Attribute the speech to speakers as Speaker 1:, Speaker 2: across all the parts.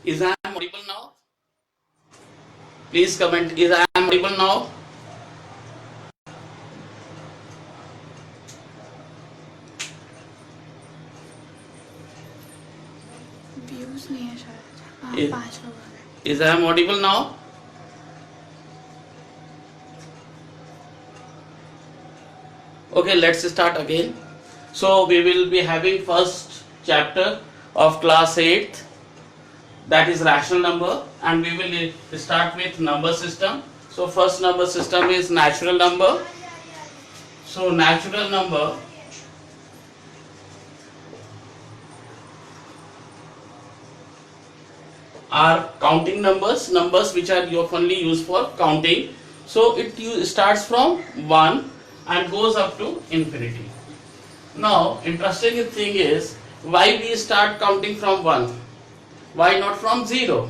Speaker 1: Is I am audible now? Please comment. Is I am audible now?
Speaker 2: Views नहीं है शायद। हाँ,
Speaker 1: Is,
Speaker 2: 5 लोग आ गए।
Speaker 1: is I am audible now? Okay, let's start again. So we will be having first chapter of class 8th, that is rational number, and we will start with number system. So first number system is natural number. So natural number are counting numbers, numbers which are oftenly used for counting. So it starts from 1 and goes up to infinity. Now interesting thing is, why we start counting from 1? Why not from 0?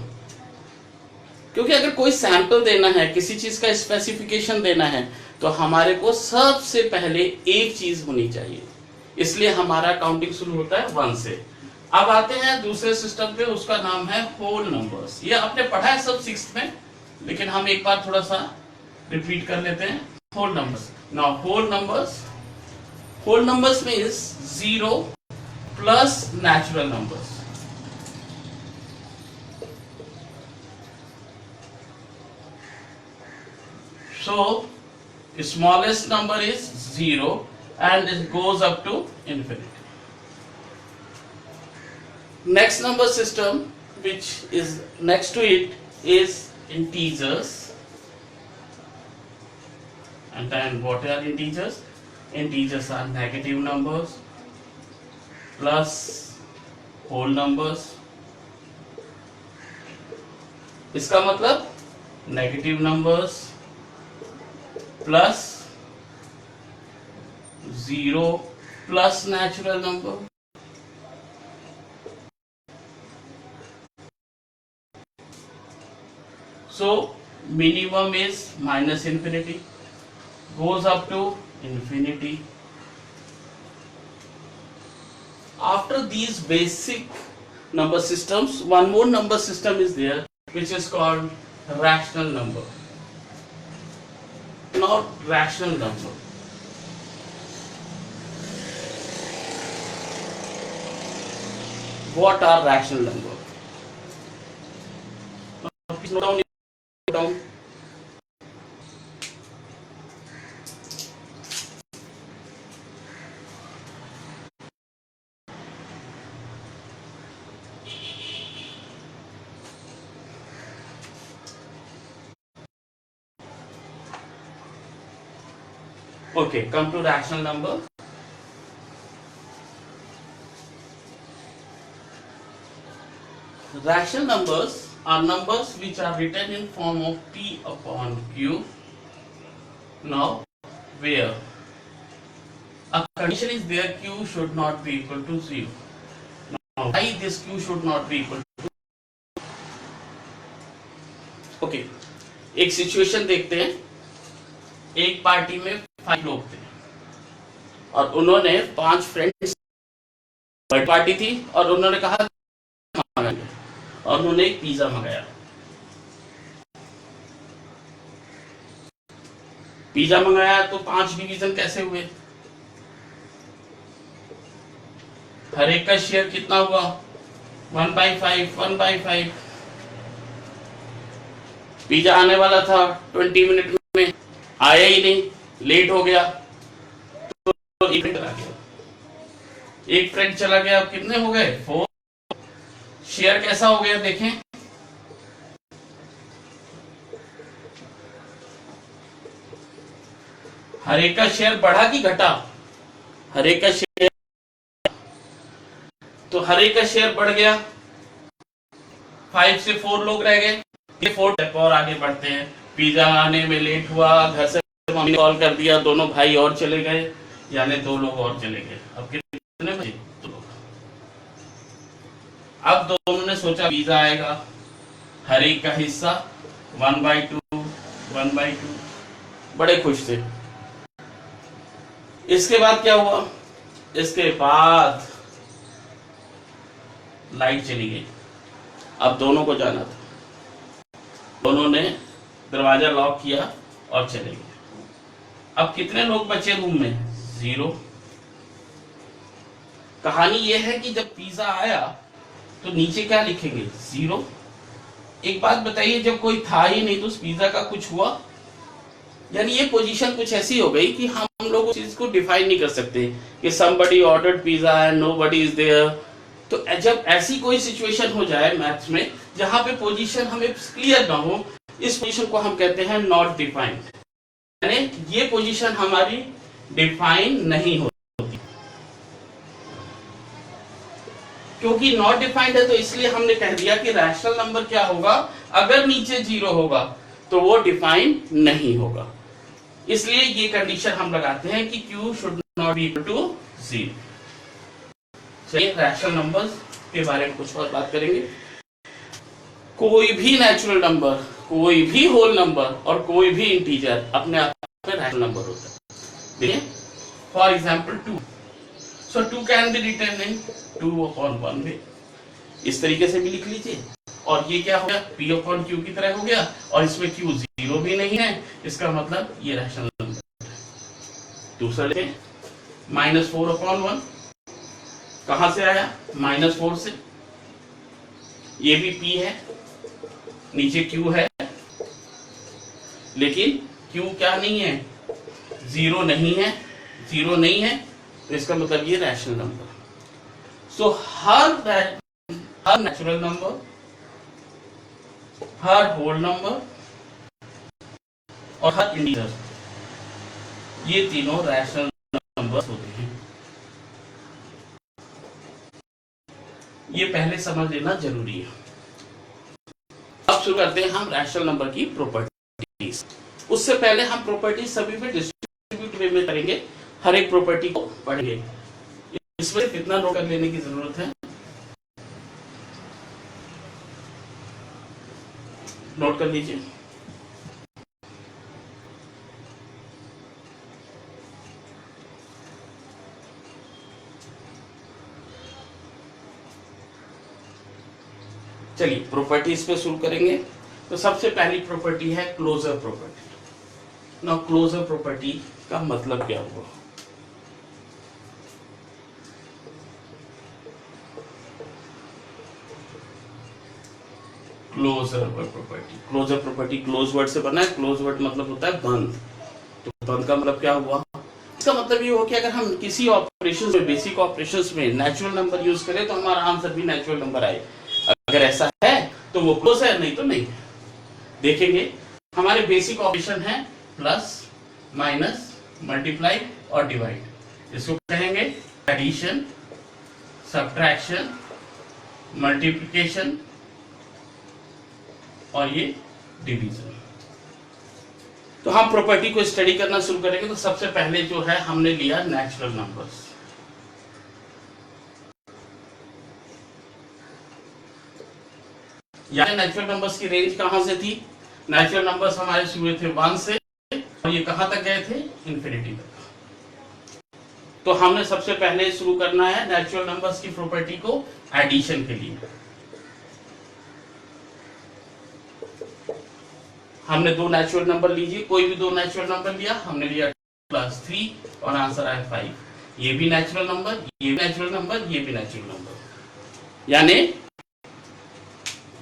Speaker 1: क्योंकि अगर कोई sample देना है, किसी चीज का specification देना है, तो हमारे को सबसे पहले एक चीज होनी चाहिए, इसलिए हमारा काउंटिंग शुरू होता है 1 से। अब आते हैं दूसरे सिस्टम पे, उसका नाम है होल नंबर्स। ये आपने पढ़ा है सब 6th में, लेकिन हम एक बार थोड़ा सा रिपीट कर लेते हैं। Whole numbers. Now whole numbers means 0 plus natural numbers. So smallest number is 0 and it goes up to infinity. Next number system which is next to it is integers. And then what are integers? Integers are negative numbers plus whole numbers. इसका मतलब negative numbers plus 0 plus natural number. So minimum is minus infinity, goes up to infinity. After these basic number systems, one more number system is there which is called rational number. Not rational number. What are rational number? Please note down. Okay, come to rational number. Rational numbers are numbers which are written in form of p upon q. Now, where a condition is there, q should not be equal to 0. Now, why this q should not be equal to? Okay, एक situation देखते हैं। एक party में 5 लोग थे और उन्होंने 5 friends, party थी और उन्होंने कहा मंगाएंगे और उन्होंने एक पिज्जा मंगाया। पिज्जा मंगाया तो 5 डिवीजन कैसे हुए? हर एक का शेयर कितना हुआ? 1/5, 1/5। पिज्जा आने वाला था 20 मिनट में, आया ही नहीं, लेट हो गया, तो एक फ्रेंड चला गया। एक फ्रेंड चला गया, अब कितने हो गए? 4। शेयर कैसा हो गया देखें। हर एक का शेयर बढ़ा कि घटा? हर एक का शेयर, तो हर एक का शेयर बढ़ गया। 5 से 4 लोग रह गए। 4 स्टेप और आगे बढ़ते हैं। पिज्जा आने में लेट हुआ, घर से मम्मी ने कॉल कर दिया, दोनों भाई और चले गए, यानी 2 लोग और चले गए। अब कितने बचे? 2 लोग। अब दोनों ने सोचा पिज्जा आएगा, हर एक का हिस्सा 1/2, 1/2, बड़े खुश थे। इसके बाद क्या हुआ? इसके बाद लाइट चली गई। अब दोनों को जाना था, दोनों ने दरवाजा लॉक किया और चले गए। अब कितने लोग बचे रूम में? 0। कहानी यह है कि जब पिज्जा आया तो नीचे क्या लिखेंगे? 0। एक बात बताइए, जब कोई था ही नहीं तो उस पिज्जा का कुछ हुआ? यानी ये पोजीशन कुछ ऐसी हो गई कि हम लोग उस चीज को डिफाइन नहीं कर सकते कि somebody ordered pizza and nobody is there। तो जब ऐसी कोई सिचुएशन हो जाए मैथ्स में जहां पे पोजीशन हमें क्लियर ना हो, इस पोजीशन को हम कहते हैं नॉट डिफाइंड, यानी ये पोजीशन हमारी डिफाइन नहीं होती। क्योंकि नॉट डिफाइंड है तो इसलिए हमने कह दिया कि रैशनल नंबर क्या होगा, अगर नीचे 0 होगा तो वो डिफाइन नहीं होगा। इसलिए ये कंडीशन हम लगाते हैं कि Q should not be equal to 0। चलिए रैशनल नंबर्स के बारे में कुछ और बात करेंगे। कोई भी नेचुरल नंबर, कोई भी होल नंबर और कोई भी इंटीजर अपने आप में रैशनल नंबर होता है। देखिए for example 2, so 2 can be written in 2/1 way, इस तरीके से भी लिख लीजिए। और ये क्या हो गया? P/Q की तरह हो गया, और इसमें Q 0 भी नहीं है, इसका मतलब ये रैशनल नंबर है। दूसरा लें -4/1, कहां से आया? -4 से। ये भी P है, नीचे Q है, लेकिन Q क्या नहीं है? 0 नहीं है, 0 नहीं है, तो इसका मतलब ये रैशनल नंबर। सो हर नेचुरल नंबर, हर होल नंबर और हर इंटीजर, ये तीनों रैशनल नंबर्स होते हैं। ये पहले समझ लेना जरूरी है। अब शुरू करते हैं हम रैशनल नंबर की प्रॉपर्टीज। उससे पहले हम प्रॉपर्टीज सभी पे डिस्ट्रीब्यूट वे में करेंगे, हर एक प्रॉपर्टी को पढ़ेंगे। इसमें कितना नोट कर लेने की जरूरत है, नोट कर लीजिए। चलिए प्रॉपर्टीज पे शुरू करेंगे। तो सबसे पहली प्रॉपर्टी है क्लोजर प्रॉपर्टी। ना क्लोजर प्रॉपर्टी का मतलब क्या हुआ? Closure property, closure property close word से बना है। क्लोज वर्ड मतलब होता है बंद। तो बंद का मतलब क्या हुआ? इसका मतलब ये हो कि अगर हम किसी ऑपरेशन में, बेसिक ऑपरेशंस में नेचुरल नंबर यूज करें तो हमारा आंसर भी नेचुरल नंबर आए। अगर ऐसा है तो वो क्लोज है, नहीं तो नहीं। देखेंगे हमारे बेसिक ऑपरेशन है प्लस, माइनस, मल्टीप्लाई और डिवाइड। इसको कहेंगे एडिशन, सब्ट्रैक्शन, मल्टीप्लिकेशन और ये डिवीजन। तो हम प्रॉपर्टी को स्टडी करना शुरू करेंगे। तो सबसे पहले जो है हमने लिया नेचुरल नंबर्स। यानी नेचुरल नंबर्स की रेंज कहां से थी? नेचुरल नंबर्स हमारे शुरू थे 1 से, और ये कहां तक गए थे? इंफिनिटी तक। तो हमने सबसे पहले शुरू करना है नेचुरल नंबर्स की प्रॉपर्टी को एडिशन के लिए। हमने दो नेचुरल नंबर लीजिए, कोई भी दो नेचुरल नंबर लिया, हमने लिया +3 और आंसर आया 5। ये भी नेचुरल नंबर, ये भी नेचुरल नंबर, ये भी नेचुरल नंबर। यानी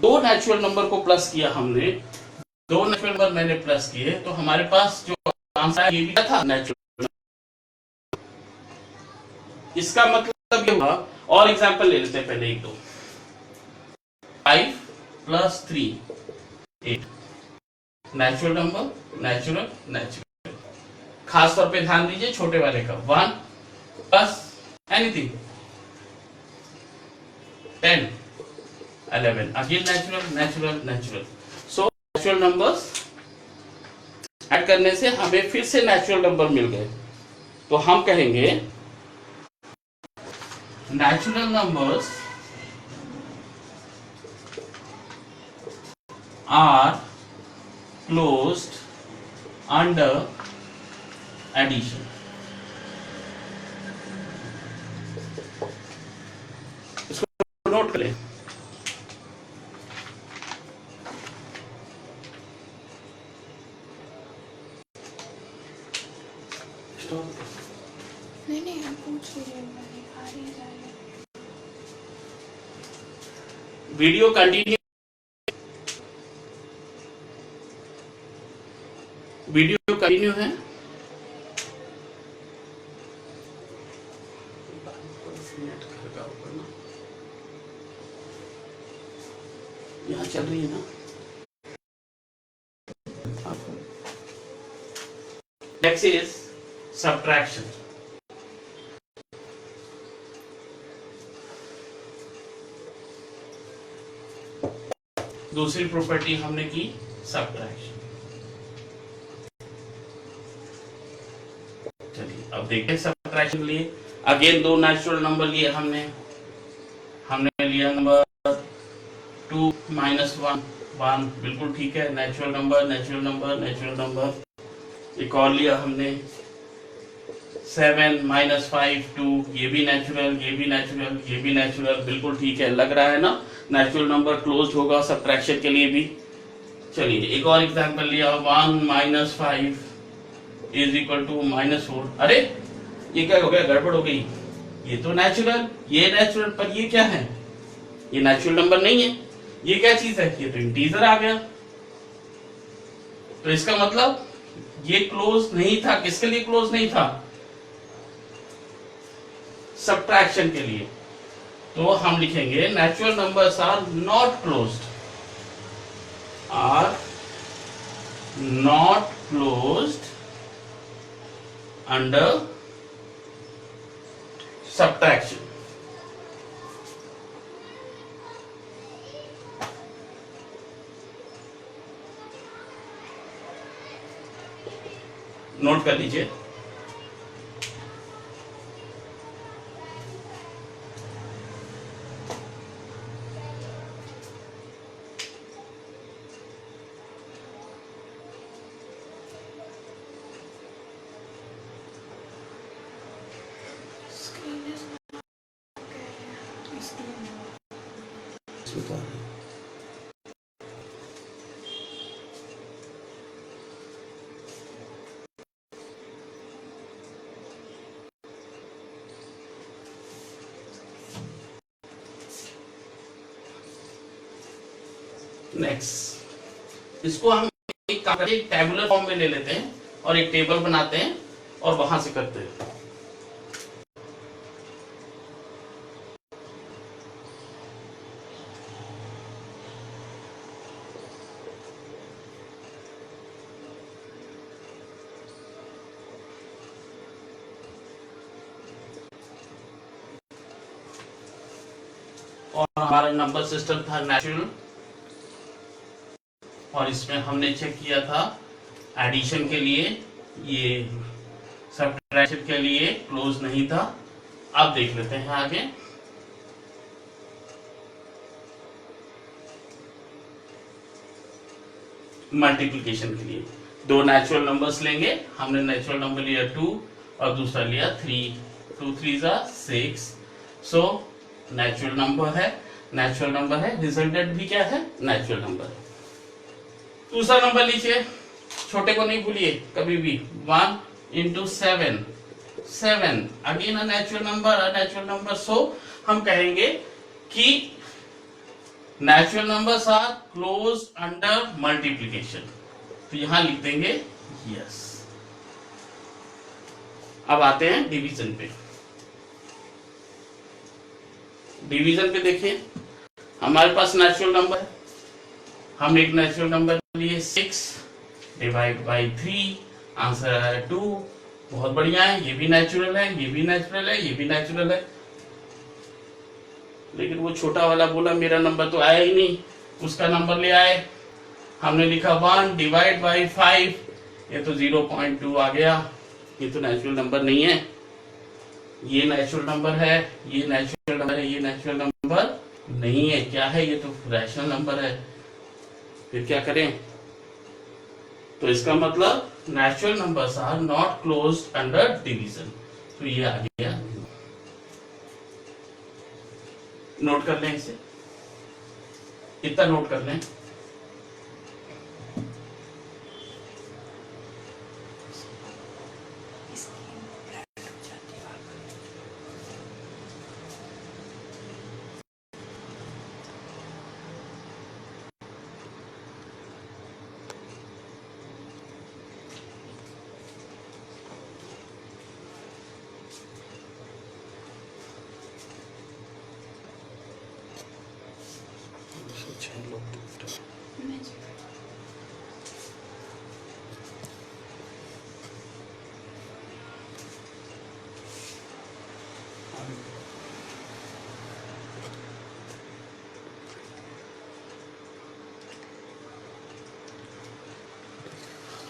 Speaker 1: दो नेचुरल नंबर को प्लस किया हमने, दो नेचुरल नंबर मैंने प्लस किए, तो हमारे पास जो आंसर है ये भी था नेचुरल। इसका मतलब ये हुआ, और एग्जांपल ले लेते हैं पहले एक दो। 5 + 3 8, नेचुरल नंबर, नेचुरल, नेचुरल। खास तौर पे ध्यान दीजिए छोटे वाले का 1 + anything 10 11, again natural, natural, natural. So natural numbers add करने से हमें फिर से नेचुरल नंबर मिल गए। तो हम कहेंगे natural numbers are closed under addition। इसको नोट करें। स्टॉप।
Speaker 2: नहीं नहीं आप पूछ लीजिए, मैं आ रही जा रही है।
Speaker 1: वीडियो कंटिन्यू, वीडियो कंटिन्यू है। यहाँ चल रही है ना। Next is subtraction. दूसरी प्रॉपर्टी हमने की सब्ट्रैक्शन। चलिए अब देखते हैं सब्ट्रैक्शन के लिए। अगेन दो नेचुरल नंबर लिए हमने लिया नंबर 2 माइनस 1 बिल्कुल ठीक है। Natural number. एक और लिया हमने 7 माइनस 5 2, ये भी नेचुरल, बिल्कुल ठीक है। लग रहा है ना नेचुरल नंबर क्लोज होगा सब्ट्रैक्शन के लिए भी। चलिए एक और एग्जांपल लिया 1 माइनस 5 इज इक्वल टू -4। अरे ये क्या हो गया, गड़बड़ हो गई। ये तो नेचुरल, ये नेचुरल, पर ये क्या है, ये नेचुरल नंबर नहीं है। ये क्या चीज है, ये तो इंटीजर आ गया। तो इसका मतलब ये क्लोज नहीं था। किसके लिए क्लोज नहीं था, सब्ट्रैक्शन के लिए। तो हम लिखेंगे natural numbers are not closed, under subtraction. Note कर लीजिए।
Speaker 2: स्क्रीन इज इसलिए
Speaker 1: नेक्स्ट इसको हम एक टेबुलर फॉर्म में ले लेते हैं और एक टेबल बनाते हैं और वहां से करते हैं। और हमारा नंबर सिस्टम था नेचुरल, और इसमें हमने चेक किया था एडिशन के लिए, ये सब्ट्रैक्शन के लिए क्लोज नहीं था। अब देख लेते हैं आगे। मल्टीप्लिकेशन के लिए दो नेचुरल नंबर्स लेंगे। हमने नेचुरल नंबर लिया 2 और दूसरा लिया 3। 2 3 6। सो नेचुरल नंबर है, रिजल्टेंट भी क्या है, नेचुरल नंबर है। दूसरा नंबर लीजिए, छोटे को नहीं भूलिए कभी भी। 1 into 7 again a natural number. So हम कहेंगे कि natural numbers are close under multiplication. तो यहां लिख देंगे यस। अब आते हैं डिवीजन पे। डिवीजन पे देखिए, हमारे पास नेचुरल नंबर है। हम एक नेचुरल नंबर लिए 6 डिवाइड बाई 3, आंसर है 2। बहुत बढ़िया है, ये भी नेचुरल है, ये भी नेचुरल है, ये भी नेचुरल है। लेकिन वो छोटा वाला बोला मेरा नंबर तो आया ही नहीं, उसका नंबर ले आए। हमने लिखा 1 डिवाइड बाई 5, ये तो 0.2 आ गया। ये तो नेचुरल नंबर नहीं है। ये नेचुरल नंबर है, ये नेचुरल नंबर है, ये नेचुरल नंबर नहीं है। क्या है, ये तो रैशनल नंबर है। फिर क्या करें? तो इसका मतलब natural numbers are not closed under division. तो ये आ गया। नोट कर लें इसे, इतना नोट कर लें।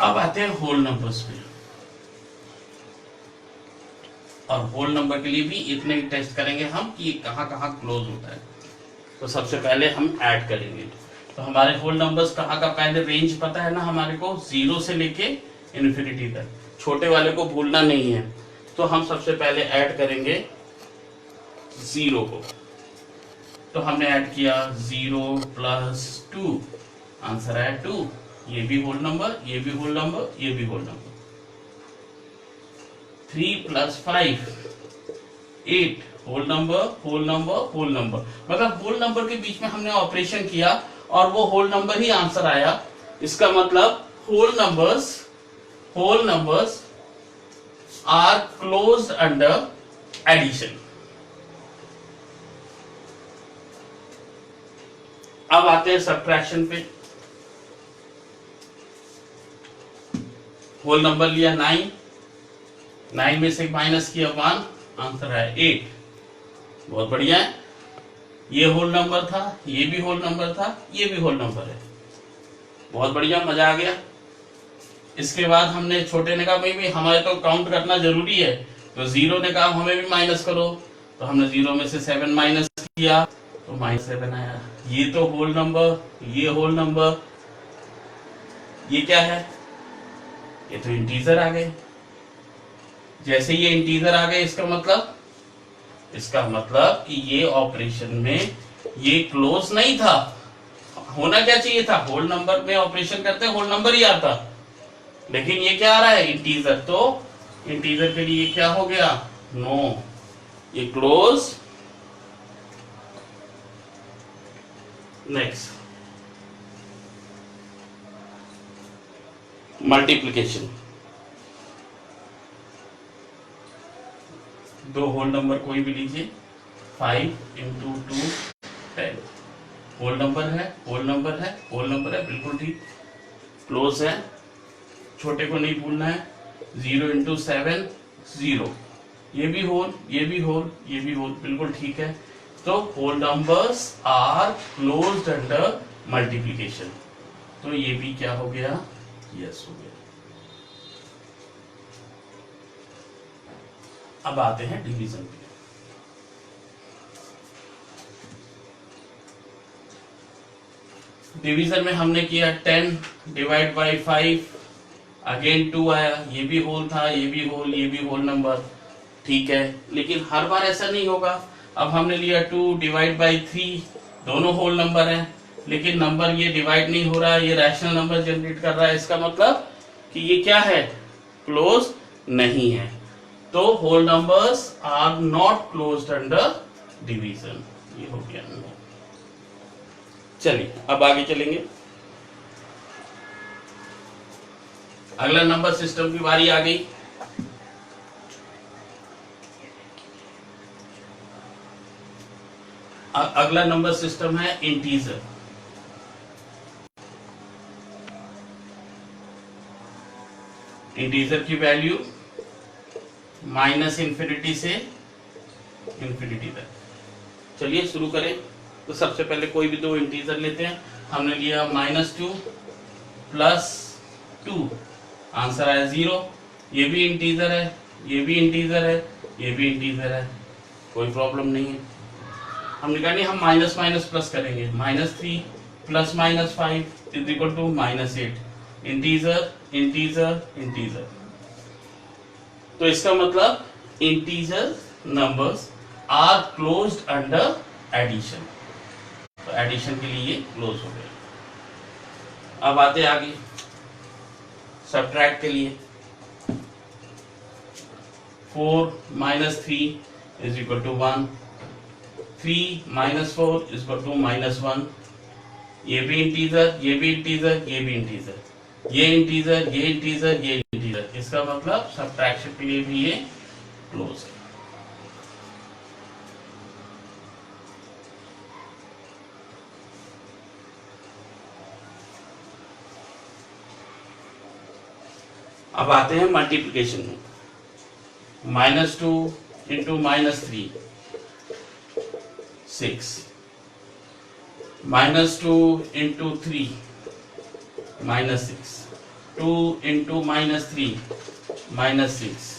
Speaker 1: अब आते हैं होल नंबर्स पे, और होल नंबर के लिए भी इतने ही टेस्ट करेंगे हम कि ये कहाँ कहाँ क्लोज होता है। तो सबसे पहले हम ऐड करेंगे। तो हमारे होल नंबर्स कहाँ का पहले रेंज पता है ना हमारे को, 0 से लेके इन्फिनिटी तक, छोटे वाले को भूलना नहीं है। तो हम सबसे पहले ऐड करेंगे 0 को। तो हमने ऐड किया 0 + 2, आंसर आया 2। ये भी होल नंबर, ये भी होल नंबर, ये भी whole number. 3 + 5, 8, whole number, whole number, whole number. मतलब होल नंबर के बीच में हमने ऑपरेशन किया और वो होल नंबर ही आंसर आया। इसका मतलब whole numbers are closed under addition. अब आते हैं सब्ट्रैक्शन पे। होल नंबर लिया 9, 9 में से माइनस किया 1, आंसर है 8। बहुत बढ़िया है। ये होल नंबर था, ये भी होल नंबर था, ये भी होल नंबर है। बहुत बढ़िया, मजा आ गया। इसके बाद हमने छोटे ने कहा भाई हमारे तो काउंट करना जरूरी है, तो 0 ने कहा हमें भी माइनस करो। तो हमने 0 में से 7 माइनस किया तो -7 आया। ये तो होल नंबर, ये होल नंबर, ये क्या है? ये तो इंटीजर आ गए। जैसे ये इंटीजर आ गए इसका मतलब कि ये ऑपरेशन में ये क्लोज नहीं था। होना क्या चाहिए था? होल नंबर में ऑपरेशन करते होल नंबर ही आता, लेकिन ये क्या आ रहा है? इंटीजर। तो इंटीजर के लिए क्या हो गया? नो, ये क्लोज। Next, multiplication. दो होल नंबर कोई भी लीजिए, 5 × 2 10। होल नंबर है, होल नंबर है, होल नंबर है, बिल्कुल ठीक, क्लोज है। छोटे को नहीं भूलना है। 0 × 7 0। ये भी होल, ये भी होल, ये भी होल, बिल्कुल ठीक है। तो whole numbers are closed under multiplication. तो ये भी क्या हो गया? यस हो गया। अब आते हैं डिवीजन पे। डिवीजन में हमने किया 10 डिवाइड बाई 5, अगेन 2 आया। ये भी होल था, ये भी होल, ये भी होल नंबर, ठीक है। लेकिन हर बार ऐसा नहीं होगा। अब हमने लिया 2 डिवाइड बाई 3, दोनों होल नंबर हैं, लेकिन नंबर ये डिवाइड नहीं हो रहा है, ये रैशनल नंबर जनरेट कर रहा है। इसका मतलब कि ये क्या है? क्लोज नहीं है। तो whole numbers are not closed under division. ये हो गया। चलिए अब आगे चलेंगे। अगला नंबर सिस्टम की बारी आ गई। अगला नंबर सिस्टम है इंटीजर। इंटीजर की वैल्यू -∞ से इंफिनिटी तक। चलिए शुरू करें। तो सबसे पहले कोई भी दो इंटीजर लेते हैं। हमने लिया -2 + 2, आंसर आया 0। ये भी इंटीजर है, ये भी इंटीजर है, ये भी इंटीजर है, कोई प्रॉब्लम नहीं है। हमने कहा नहीं हम माइनस माइनस प्लस करेंगे। -3 + -5 = -8। Integer, integer, integer. तो इसका मतलब integer numbers are closed under addition. तो एडिशन के लिए ये क्लोज हो गया। अब आते आगे सब्ट्रैक्ट के लिए। 4 - 3 = 1, 3 - 4 = -1। ये भी इंटीजर, ये भी इंटीजर, ये भी इंटीजर, ये इंटीजर, ये इंटीजर, ये इंटीजर। इसका मतलब सब्ट्रैक्शन के लिए भी ये क्लोज है। अब आते हैं मल्टीप्लिकेशन में। -2 × -3 6, -2 × 3 -6, 2 इंटू -3 -6,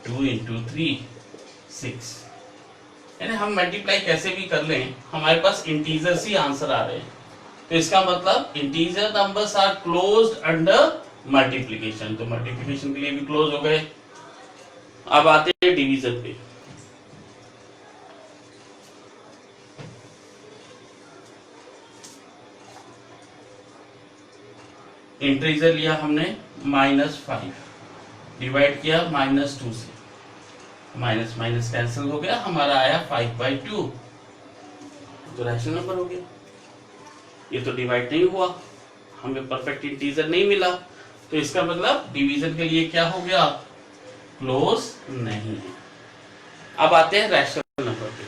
Speaker 1: 2 इंटू 3 6। यानी हम मल्टीप्लाई कैसे भी कर लें, हमारे पास इंटीजर्स ही आंसर आ रहे हैं। तो इसका मतलब integer numbers are closed under multiplication, तो मल्टीप्लिकेशन के लिए भी क्लोज हो गए। अब आते हैं डिवीजन पे। इंटीजर लिया हमने -5, डिवाइड किया -2 से, माइनस माइनस कैंसिल हो गया, हमारा आया 5/2, तो रैशनल नंबर हो गया। ये तो डिवाइड नहीं हुआ, हमें परफेक्ट इंटीजर नहीं मिला, तो इसका मतलब डिवीजन के लिए क्या हो गया, क्लोज नहीं है। अब आते हैं रैशनल नंबर पे।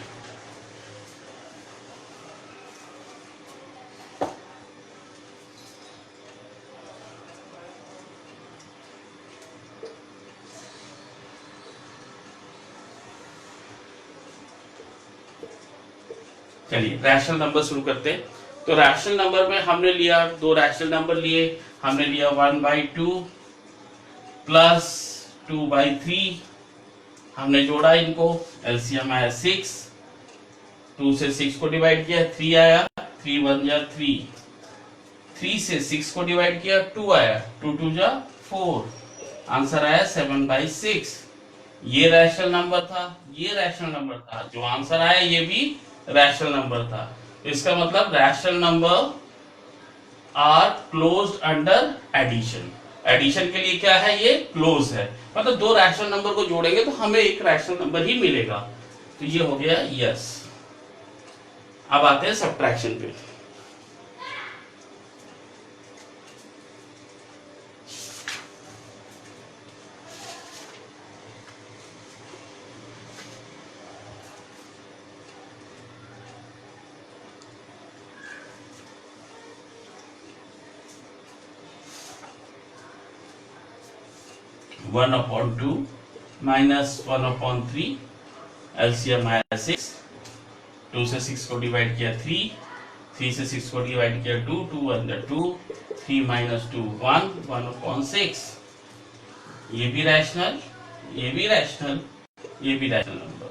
Speaker 1: चलिए रैशनल नंबर शुरू करते हैं। तो रैशनल नंबर में हमने लिया, दो रैशनल नंबर लिए, हमने लिया 1/2 प्लस 2/3, हमने जोड़ा इनको, एलसीएम आया 6, 2 से 6 को डिवाइड किया 3 आया, 3 1 जा 3, 3 से 6 को डिवाइड किया 2 आया, 2 2 जा 4, आंसर आया 7/6। ये रैशनल नंबर था, ये रैशनल नंबर था, जो आंसर आया ये भी रैशनल नंबर था। तो इसका मतलब rational number are closed under addition. Addition के लिए क्या है, ये क्लोज है, मतलब दो रैशनल नंबर को जोड़ेंगे तो हमें एक रैशनल नंबर ही मिलेगा, तो ये हो गया यस। अब आते हैं सब्ट्रैक्शन पे। वन अपॉन 2 माइनस 1/3, एलसीएम आया 6, 2 से 6 को डिवाइड किया 3, 3 से 6 को डिवाइड किया 2, 2 1 जा 2, 3 - 2 1, 1/6। ये भी रैशनल, ये भी रैशनल, ये भी रैशनल नंबर,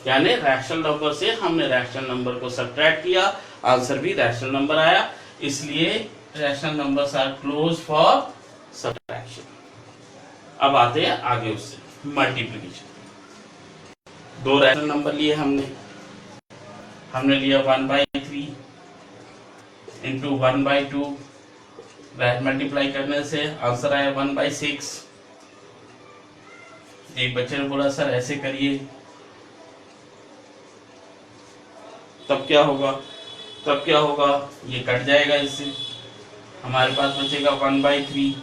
Speaker 1: यानी रैशनल नंबर से हमने रैशनल नंबर को सब्ट्रैक्ट किया, आंसर भी रैशनल नंबर आया, इसलिए rational numbers are close for subtraction. अब आते हैं आगे उससे मल्टीप्लिकेशन। दो रैशनल नंबर लिए हमने लिया 1/3 इंटू 1/2, मल्टीप्लाई करने से आंसर आया 1/6। एक बच्चे ने बोला सर ऐसे करिए, तब क्या होगा, तब क्या होगा, ये कट जाएगा, इससे हमारे पास बचेगा 1/3।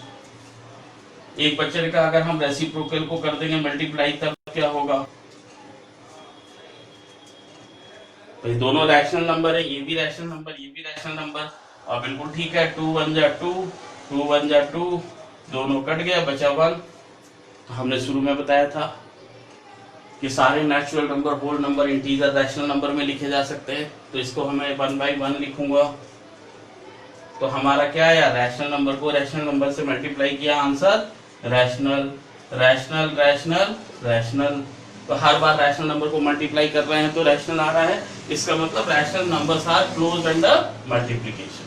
Speaker 1: एक बच्चे ने कहा अगर हम रेसिप्रोकल को कर देंगे मल्टीप्लाई तब क्या होगा, तो ये दोनों रैशनल नंबर है, ये भी रैशनल नंबर, ये भी रैशनल नंबर, और बिल्कुल ठीक है, 2 1 जा 2, 2 1 जा 2, दोनों कट गया, बचा 1। तो हमने शुरू में बताया था कि सारे natural number, whole number, integer rational number में लिखे जा सकते हैं, तो इसको हमें 1/1 लिखूंगा। तो हमारा क्या आया, रैशनल नंबर को रैशनल नंबर से मल्टीप्लाई किया, answer rational, rational, rational, rational. तो हर बार रैशनल नंबर को मल्टीप्लाई कर रहे हैं तो रैशनल आ रहा है, इसका मतलब rational numbers are close under multiplication.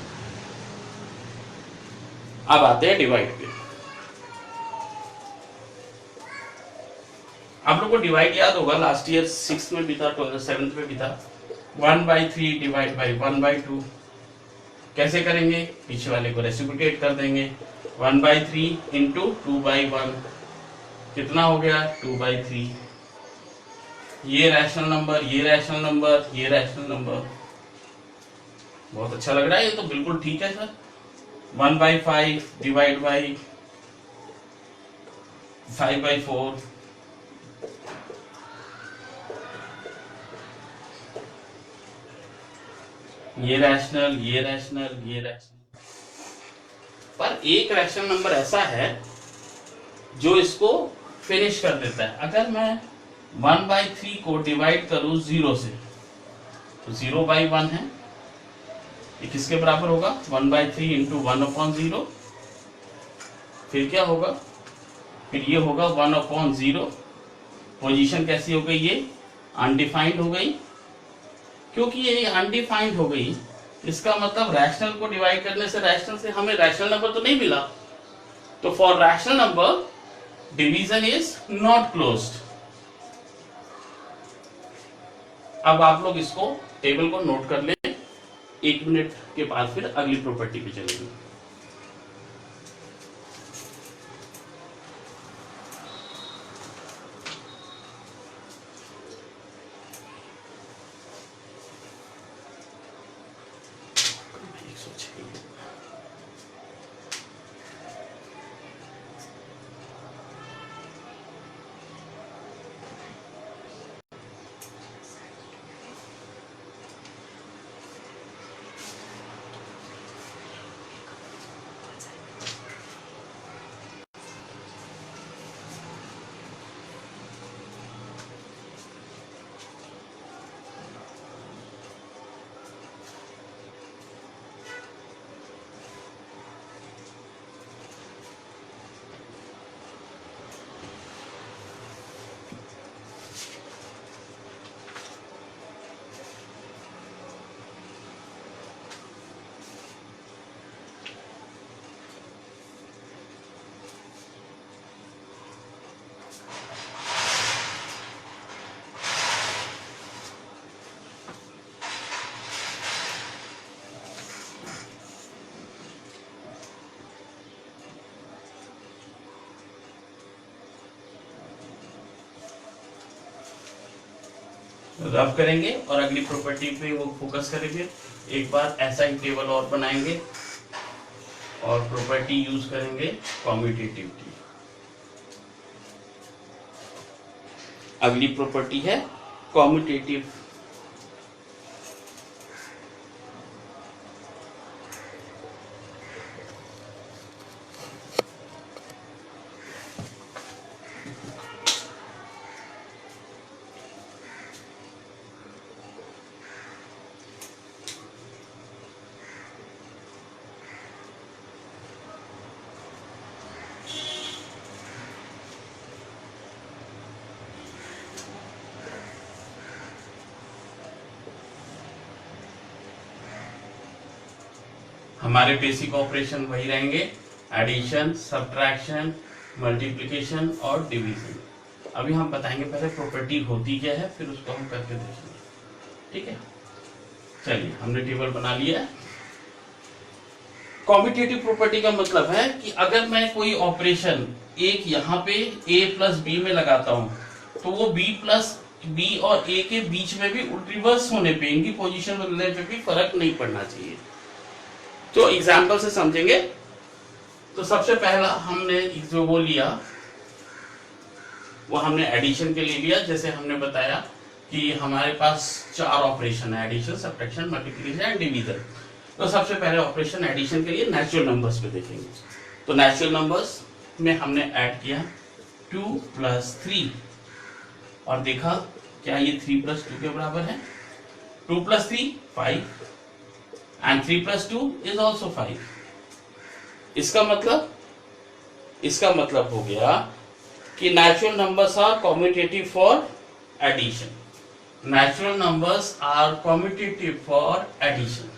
Speaker 1: अब आते हैं डिवाइड पे। आप लोग को डिवाइड याद होगा, लास्ट ईयर 6th में भी था, 7th में भी था। 1/3 डिवाइड बाई 1/2 कैसे करेंगे, पीछे वाले को रेसिप्रोकेट कर देंगे, 1/3 इंटू 2/1 कितना हो गया, 2/3। ये रैशनल नंबर, ये रैशनल नंबर, ये रैशनल नंबर, बहुत अच्छा लग रहा है, ये तो बिल्कुल ठीक है सर। 1/5 डिवाइड बाई 5/4, ये रैशनल, ये रैशनल, ये रैशनल। पर एक रैशनल नंबर ऐसा है जो इसको फिनिश कर देता है। अगर मैं 1/3 को डिवाइड करूं 0 से, तो 0/1 है, ये किसके बराबर होगा 1/3 इंटू 1/0। फिर क्या होगा, फिर ये होगा 1/0। पोजीशन कैसी हो गई, ये अनडिफाइंड हो गई। क्योंकि ये अनडिफाइंड हो गई, इसका मतलब रैशनल को डिवाइड करने से रैशनल से हमें रैशनल नंबर तो नहीं मिला। तो for rational number division is not closed. अब आप लोग इसको टेबल को नोट कर लें, 1 मिनट के बाद फिर अगली प्रॉपर्टी पे चलेंगे। रब करेंगे और अगली प्रॉपर्टी पे वो फोकस करेंगे। एक बार ऐसा ही टेबल और बनाएंगे और प्रॉपर्टी यूज करेंगे कॉम्यूटेटिविटी। अगली प्रॉपर्टी है कॉम्यूटेटिव। हमारे बेसिक ऑपरेशन वही रहेंगे, एडिशन, सब्ट्रैक्शन, मल्टीप्लिकेशन और डिवीजन। अभी हम बताएंगे पहले प्रॉपर्टी होती क्या है, फिर उसको हम करके देखेंगे। ठीक है, चलिए हमने टेबल बना लिया है। कॉम्पिटिटिव प्रॉपर्टी का मतलब है कि अगर मैं कोई ऑपरेशन एक यहाँ पे a प्लस बी में लगाता हूं तो वो b और a के बीच में भी रिवर्स होने पे, इनकी पोजीशन बदलने पे भी फर्क नहीं पड़ना चाहिए। तो एग्जाम्पल से समझेंगे। तो सबसे पहला हमने जो वो लिया वो हमने एडिशन के लिए लिया। जैसे हमने बताया कि हमारे पास 4 ऑपरेशन है, addition, subtraction, multiplication and division. तो सबसे पहले ऑपरेशन एडिशन के लिए नेचुरल नंबर्स पे देखेंगे। तो नेचुरल नंबर्स में हमने ऐड किया 2 + 3 और देखा क्या ये 3 + 2 के बराबर है। 2 + 3 5 and 3 + 2 is also 5। इसका मतलब हो गया कि natural numbers are commutative for addition. Natural numbers are commutative for addition.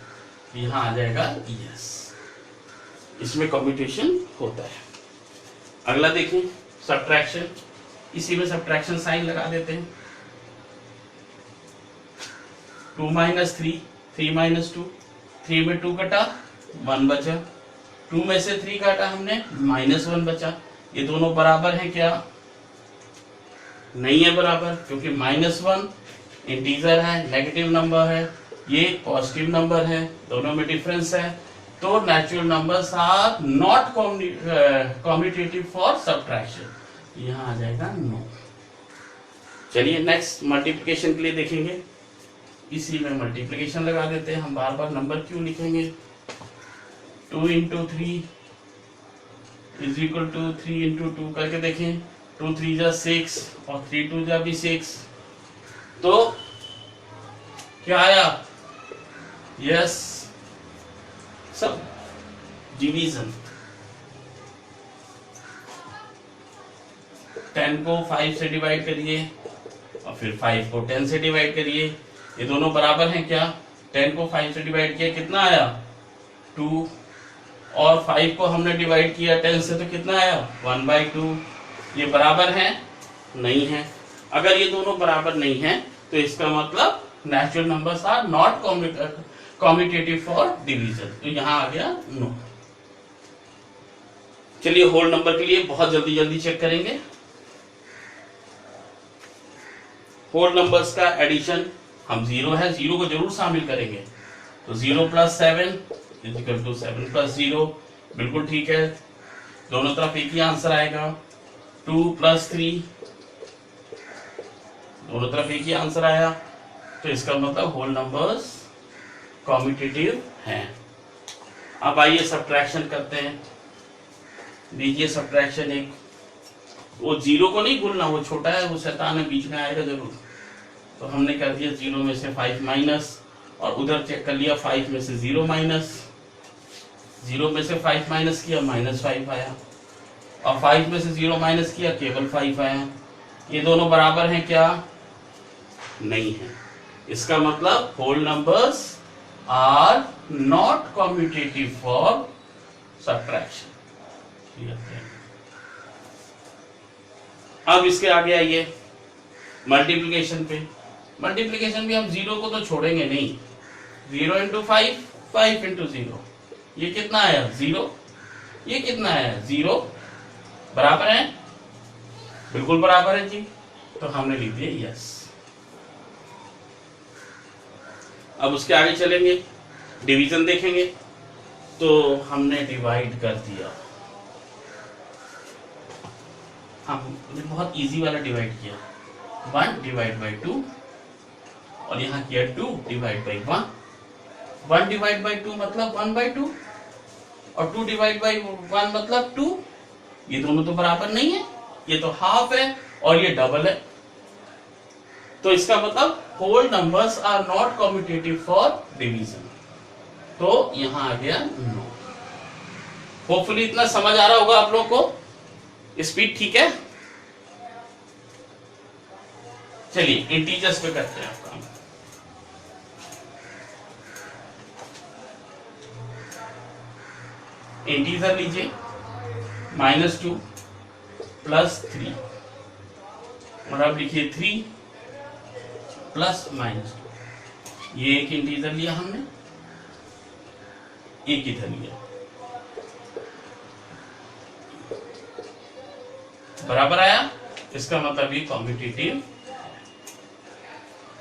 Speaker 1: यहां आ जाएगा यस, इसमें कॉम्यूटेशन होता है। अगला देखें सब्ट्रैक्शन। इसी में सब्ट्रैक्शन साइन लगा देते हैं। 2 - 3 3 - 2, 3 में 2 कटा 1 बचा, 2 में से 3 काटा हमने -1 बचा। ये दोनों बराबर हैं क्या? नहीं है बराबर, क्योंकि -1 इंटीजर है, नेगेटिव नंबर है, ये पॉजिटिव नंबर है, दोनों में डिफरेंस है। तो natural numbers are not commutative for subtraction. यहां आ जाएगा नो। चलिए नेक्स्ट मल्टीप्लिकेशन के लिए देखेंगे। इसी में मल्टीप्लिकेशन लगा देते हैं। हम बार बार नंबर क्यों लिखेंगे? 2 × 3 = 3 × 2 करके देखें। 2 × 3 = 6 और 3 × 2 = भी 6। तो क्या आया? Yes, sub division. 10 को 5 से डिवाइड करिए और फिर 5 को 10 से डिवाइड करिए, ये दोनों बराबर हैं क्या? 10 को 5 से डिवाइड किया कितना आया? 2, और 5 को हमने डिवाइड किया 10 से तो कितना आया? 1/2। ये बराबर हैं? नहीं है। अगर ये दोनों बराबर नहीं है तो इसका मतलब natural numbers are not commutative for division, तो यहां आ गया नो। चलिए होल नंबर के लिए बहुत जल्दी जल्दी चेक करेंगे। होल नंबर्स का एडिशन हम 0 है, 0 को जरूर शामिल करेंगे, तो 0 + 7 = 7 + 0, बिल्कुल ठीक है, दोनों तरफ एक ही आंसर आएगा। 2 + 3, दोनों तरफ एक ही आंसर आया, तो इसका मतलब होल नंबर्स कॉम्यूटेटिव हैं। अब आइए सब्ट्रैक्शन करते हैं। दीजिए सब्ट्रैक्शन एक, वो 0 को नहीं भूलना, वो छोटा है, वो शैतान है, बीच में आएगा जरूर। तो हमने कर दिया 0 में से 5 माइनस, और उधर चेक कर लिया 5 में से 0 माइनस, 0 में से 5 माइनस किया -5 आया, और 5 में से 0 माइनस किया केवल 5 आया। ये दोनों बराबर हैं क्या? नहीं है। इसका मतलब whole numbers are not commutative for subtraction. अब इसके आगे आइए मल्टीप्लिकेशन पे। मल्टीप्लिकेशन भी हम 0 को तो छोड़ेंगे नहीं। 0 × 5, 5 × 0, ये कितना आया? 0। ये कितना आया? 0। बराबर है? बिल्कुल बराबर है जी, तो हमने लिख दिया यस। अब उसके आगे चलेंगे, डिवीजन देखेंगे, तो हमने डिवाइड कर दिया, हमने बहुत इजी वाला डिवाइड किया, 1 / 2, और यहाँ किया 2 / 1। 1 / 2 मतलब 1/2, और 2 / 1 मतलब 2। ये दोनों तो बराबर नहीं है, ये तो हाफ है और ये डबल है, तो इसका मतलब whole numbers are not commutative for division, तो यहां आ गया नो। होपफुली इतना समझ आ रहा होगा आप लोगों को, स्पीड ठीक है। चलिए इंटीजर्स पे करते हैं काम। इंटीजर लीजिए, -2 + 3, और अब लिखिए 3 + -2। ये एक इंटीजर लिया हमने, एक इधर लिया, बराबर आया, इसका मतलब ये कॉम्यूटेटिव।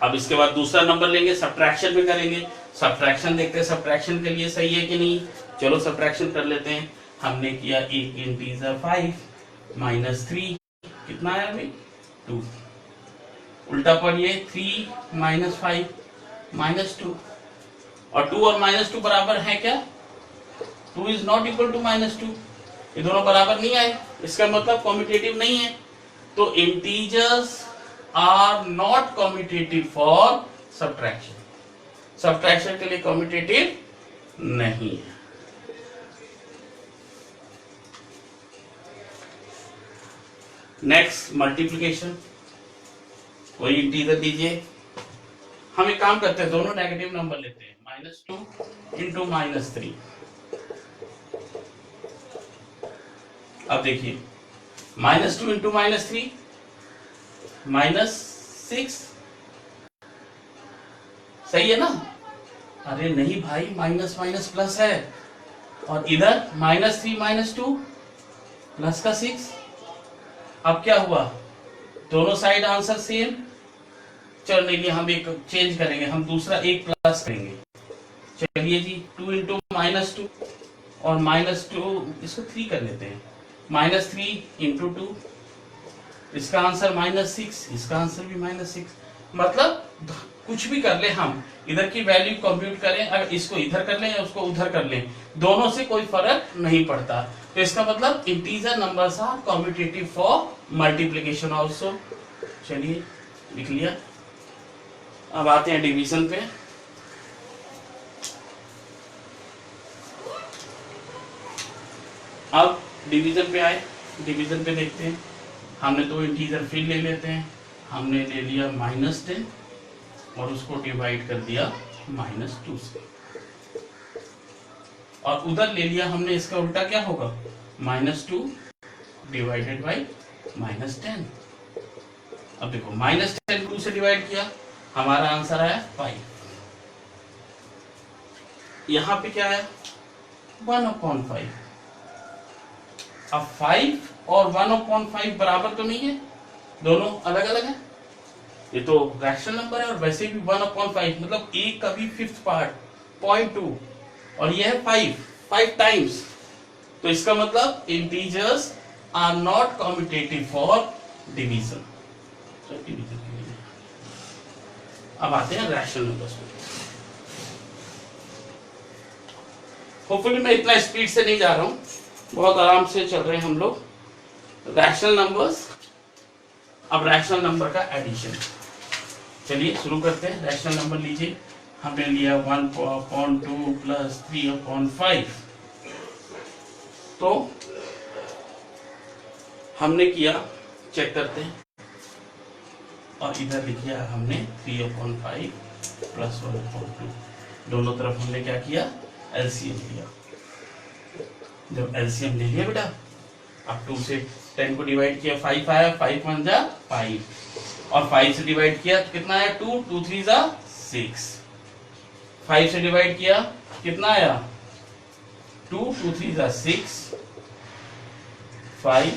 Speaker 1: अब इसके बाद दूसरा नंबर लेंगे, सब्ट्रैक्शन में करेंगे। सब्ट्रैक्शन देखते हैं सब्ट्रैक्शन के लिए सही है कि नहीं। चलो सब्ट्रैक्शन कर लेते हैं। हमने किया एक इंटीजर 5 -3, कितना आया भाई? 2। उल्टा पढ़िए, 3 - 5 -2, और 2 और -2 बराबर है क्या? 2 इज नॉट इक्वल टू -2, ये दोनों बराबर नहीं आए, इसका मतलब कॉम्यूटेटिव नहीं है। तो integers are not commutative for subtraction, subtraction के लिए कॉम्यूटेटिव नहीं है। नेक्स्ट मल्टीप्लिकेशन, कोई इंटीजर दीजिए। हम एक काम करते हैं, दोनों नेगेटिव नंबर लेते हैं, -2 × -3। अब देखिए, -2 × -3 -6, सही है ना? अरे नहीं भाई, माइनस माइनस प्लस है, और इधर -3 - 2 प्लस का 6। अब क्या हुआ? दोनों साइड आंसर सेम। चल नहीं, हम एक चेंज करेंगे, हम दूसरा एक प्लस करेंगे। चलिए जी, 2 × -2 और -2, इसको 3 कर लेते हैं, -3 × 2, इसका आंसर -6, इसका आंसर भी -6। मतलब कुछ भी कर ले, हम इधर की वैल्यू कंप्यूट करें, अगर इसको इधर कर लें या उसको उधर कर लें, दोनों से कोई फर्क नहीं पड़ता। तो इसका मतलब integer numbers are commutative for multiplication also. चलिए लिख लिया। अब आते हैं डिवीजन पे। अब डिवीजन पे आए, डिवीजन पे देखते हैं, हमने तो इंटीजर फिर ले लेते हैं, हमने ले लिया -10 और उसको डिवाइड कर दिया -2 से, और उधर ले लिया हमने इसका उल्टा क्या होगा, -2 डिवाइडेड बाई -10। अब देखो -10 2 से डिवाइड किया, हमारा आंसर आया 5। यहां पे क्या है 1/5। अब 5 और 1/5 बराबर तो नहीं है, दोनों अलग अलग है। ये तो रैशनल नंबर है और वैसे भी 1/5 मतलब एक का भी फिफ्थ पार्ट 0.2 और ये है 5 टाइम्स। तो इसका मतलब integers are not commutative for division. Division के लिए अब आते हैं रैशनल नंबर्स पे। होपफुली मैं इतना स्पीड से नहीं जा रहा हूं, बहुत आराम से चल रहे हैं हम लोग। रैशनल नंबर्स, अब रैशनल नंबर का एडिशन, चलिए शुरू करते हैं। रैशनल नंबर लीजिए, हमने लिया 1/2 प्लस 3/5, तो हमने किया, चेक करते हैं, और इधर लिखिया हमने 3/5 प्लस 1/2, दोनों तरफ हमने क्या किया, एलसीएम लिया। जब एलसीएम ले लिया बेटा, अब 2 से 10 को डिवाइड किया 5 आया, 5 1 जा 5, और 5 से डिवाइड किया तो कितना आया 2, 2 3 जा 6, 5 से डिवाइड किया कितना आया 2, 2 3 जा 6, 5,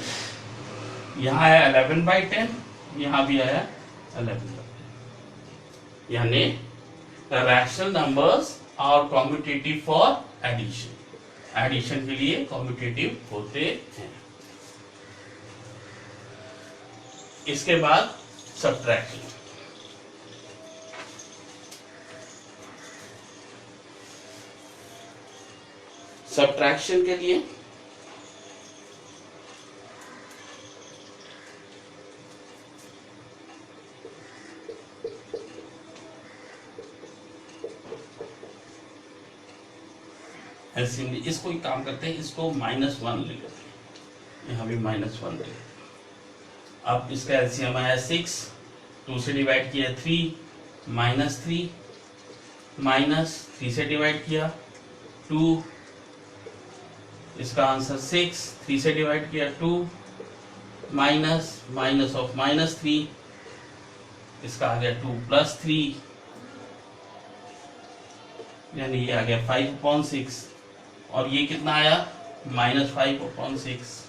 Speaker 1: यहाँ आया 11/10, यहाँ भी आया 11/10। यानी rational numbers are commutative for addition, addition के लिए कम्यूटेटिव होते हैं। इसके बाद सब्ट्रैक्शन, सब्ट्रैक्शन के लिए एलसीएम, इसको एक काम करते हैं, इसको -1 ले लेते हैं, यहाँ भी -1 ले लेते हैं। अब इसका एलसीएम आया 6, 2 से डिवाइड किया 3, -3, -3 से डिवाइड किया 2, इसका आंसर 6, 3 से डिवाइड किया 2, माइनस ऑफ -3, इसका आ गया 2 + 3, यानी ये आ गया 5/6, और ये कितना आया -5/6।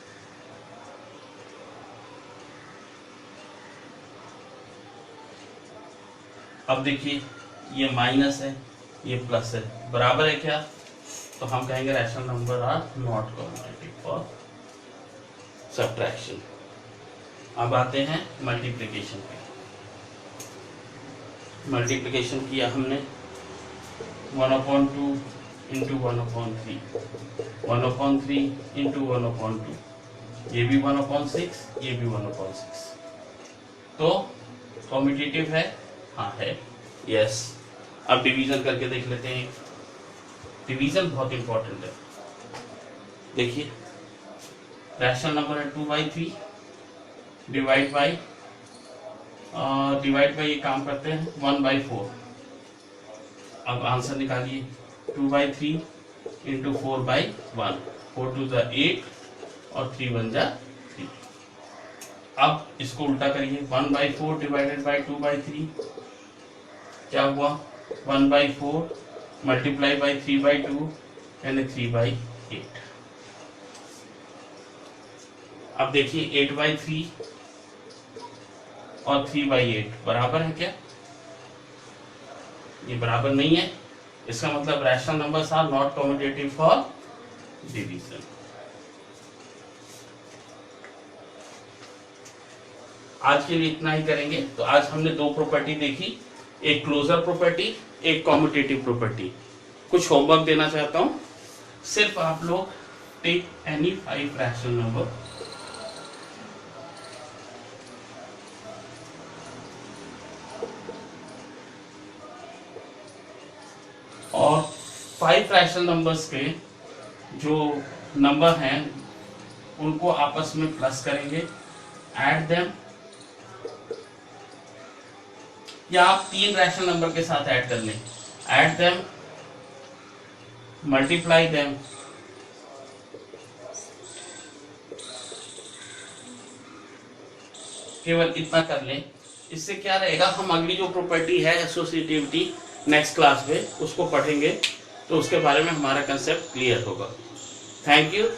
Speaker 1: अब देखिए ये माइनस है, ये प्लस है, बराबर है क्या, तो हम कहेंगे rational number are not commutative for subtraction. अब आते हैं मल्टीप्लिकेशन पे। मल्टीप्लिकेशन किया हमने 1/2 इंटू 1/3, 1/3 इंटू 1/2, ये भी 1/6, ये भी 1/6, तो कम्यूटेटिव है, हाँ है, यस। अब डिवीजन करके देख लेते हैं, डिवीजन बहुत इंपॉर्टेंट है। देखिए रैशनल नंबर है 2/3 डिवाइड बाई ये काम करते हैं 1/4। अब आंसर निकालिए 2/3 इंटू 4/1, 4 2 जा 8 और 3 1 जा 3। अब इसको उल्टा करिए, 1/4 डिवाइडेड बाई 2/3 क्या हुआ 1/4 मल्टीप्लाई बाई 3/2 यानी 3/8। अब देखिए 8/3 और 3/8 बराबर है क्या, ये बराबर नहीं है, इसका मतलब rational numbers are not commutative for division. आज के लिए इतना ही करेंगे। तो आज हमने दो प्रॉपर्टी देखी, एक क्लोजर प्रॉपर्टी, एक कम्यूटेटिव प्रॉपर्टी। कुछ होमवर्क देना चाहता हूं, सिर्फ आप लोग टेक एनी 5 रैशनल नंबर और 5 रैशनल नंबर्स के जो नंबर हैं उनको आपस में प्लस करेंगे, ऐड देम, या आप 3 रैशनल नंबर के साथ ऐड कर लें, ऐड देम, मल्टीप्लाई देम, केवल इतना कर लें। इससे क्या रहेगा, हम अगली जो प्रॉपर्टी है एसोसिएटिविटी नेक्स्ट क्लास में उसको पढ़ेंगे, तो उसके बारे में हमारा कंसेप्ट क्लियर होगा। Thank you.